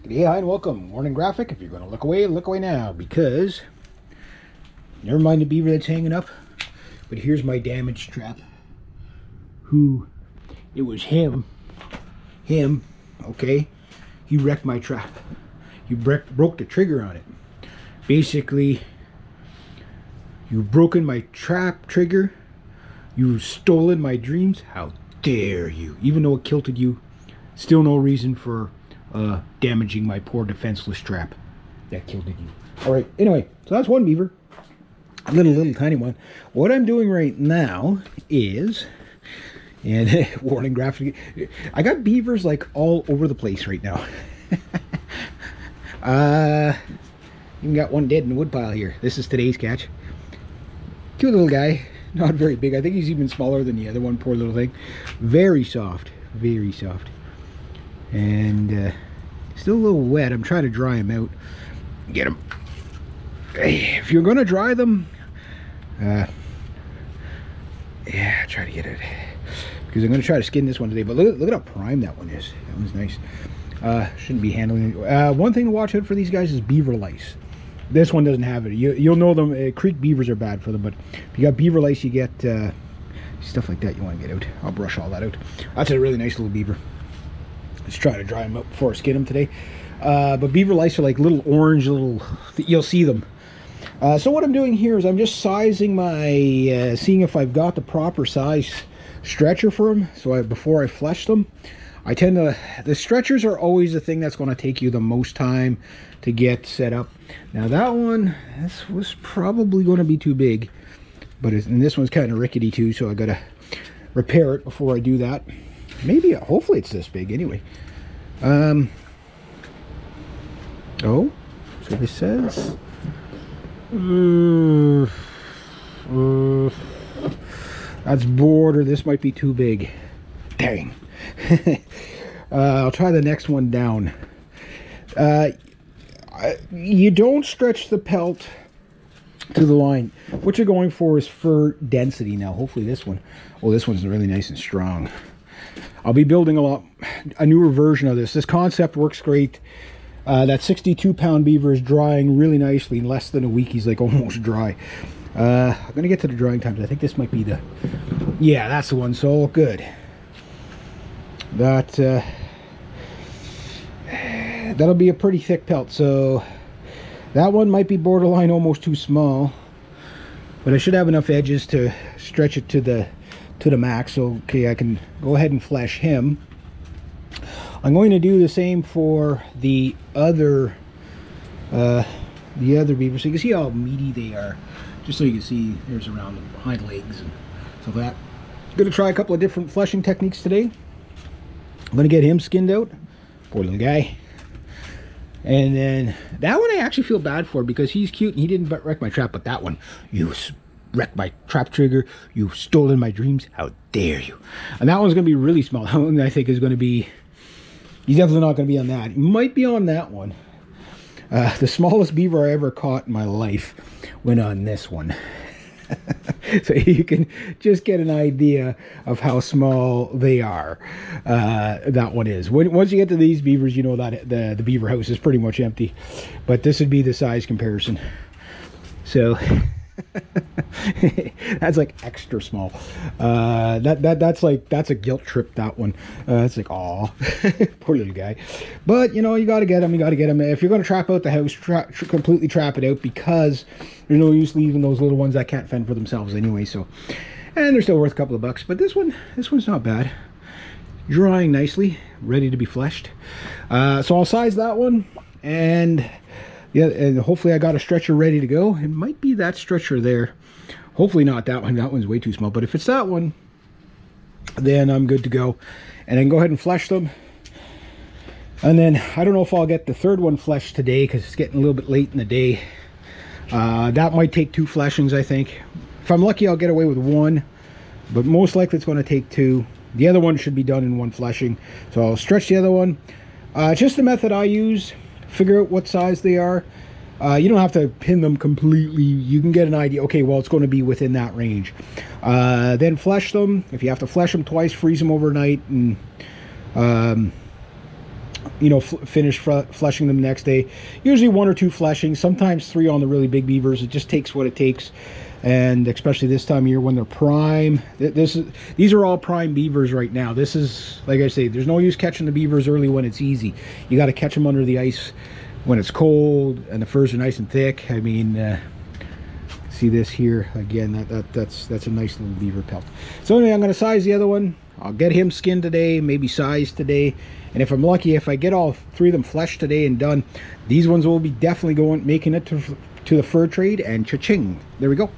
G'day, hi, and welcome. Warning graphic. If you're going to look away now, because never mind the beaver that's hanging up, but here's my damaged trap. It was him, okay? He wrecked my trap. He broke the trigger on it. Basically, you've broken my trap trigger. You've stolen my dreams. How dare you? Even though it kilted you, still no reason for damaging my poor defenseless trap that killed you. All right, anyway, so that's one beaver, a little tiny one. What I'm doing right now is, and warning graphic, I got beavers like all over the place right now. Even got one dead in the woodpile here. This is today's catch. Cute little guy, not very big. I think he's even smaller than the other one, poor little thing. Very soft, and still a little wet. I'm trying to dry him out. Get him. If you're gonna dry them, yeah, try to get it, because I'm gonna try to skin this one today. But look at how prime that one is. That one's nice. Shouldn't be handling it. One thing to watch out for these guys is beaver lice. This one doesn't have it. You'll know them. Creek beavers are bad for them, but if you got beaver lice, you get stuff like that you want to get out. I'll brush all that out. That's a really nice little beaver. Let's try to dry them up before I skin them today. But beaver lice are like little orange, you'll see them. So what I'm doing here is I'm just sizing my, seeing if I've got the proper size stretcher for them. So before I flesh them, I tend to, the stretchers are always the thing that's going to take you the most time to get set up. Now that one, this was probably going to be too big, and this one's kind of rickety too, so I got to repair it before I do that. Maybe, hopefully it's this big anyway. Oh, so this says that's border. This might be too big. Dang. I'll try the next one down. You don't stretch the pelt to the line. What you're going for is fur density. Now hopefully this one, oh, this one's really nice and strong. I'll be building a newer version of this. This concept works great. That 62-pound beaver is drying really nicely. In less than a week, he's like almost dry. I'm gonna get to the drying times. I think this might be the, yeah, that's the one. So good. That'll be a pretty thick pelt. So that one might be borderline almost too small, but I should have enough edges to stretch it to the max. So okay, I can go ahead and flesh him. I'm going to do the same for the other beaver, so you can see how meaty they are, just so you can see there's around the hind legs and stuff like that. I'm going to try a couple of different fleshing techniques today. I'm going to get him skinned out, poor little guy. And then that one I actually feel bad for, because he's cute and he didn't wreck my trap, but that one, you wrecked my trap trigger, you've stolen my dreams, how dare you. And that one's going to be really small. That one I think is going to be, he's definitely not going to be on that. He might be on that one. The smallest beaver I ever caught in my life went on this one. So you can just get an idea of how small they are. That one is. Once you get to these beavers, you know that the beaver house is pretty much empty. But this would be the size comparison. So that's like extra small. That's a guilt trip, that one. It's like, aw, poor little guy. But you know, you gotta get him. If you're gonna trap out the house, completely trap it out, because there's no use leaving those little ones that can't fend for themselves anyway. So, and they're still worth a couple of bucks. But this one's not bad. Drying nicely, ready to be fleshed. So I'll size that one, and yeah, and hopefully I got a stretcher ready to go. It might be that stretcher there. Hopefully not that one. That one's way too small. But if it's that one, then I'm good to go. And I can go ahead and flesh them. And then I don't know if I'll get the third one fleshed today, because it's getting a little bit late in the day. That might take 2 fleshings, I think. If I'm lucky, I'll get away with 1. But most likely it's going to take 2. The other one should be done in 1 fleshing. So I'll stretch the other one. Just the method I use. Figure out what size they are. You don't have to pin them completely. You can get an idea. Okay, well, it's going to be within that range. Then flesh them. If you have to flesh them twice, freeze them overnight, and you know, finish fleshing them the next day. Usually 1 or 2 fleshings, sometimes 3 on the really big beavers. It just takes what it takes. And especially this time of year when they're prime, these are all prime beavers right now. This is, like I say, there's no use catching the beavers early when it's easy. You got to catch them under the ice when it's cold and the furs are nice and thick. I mean, see this here again, that's a nice little beaver pelt. So anyway, I'm going to size the other one. I'll get him skinned today, maybe sized today, and if I'm lucky, if I get all 3 of them fleshed today and done, these ones will be definitely making it to the fur trade, and cha-ching, there we go.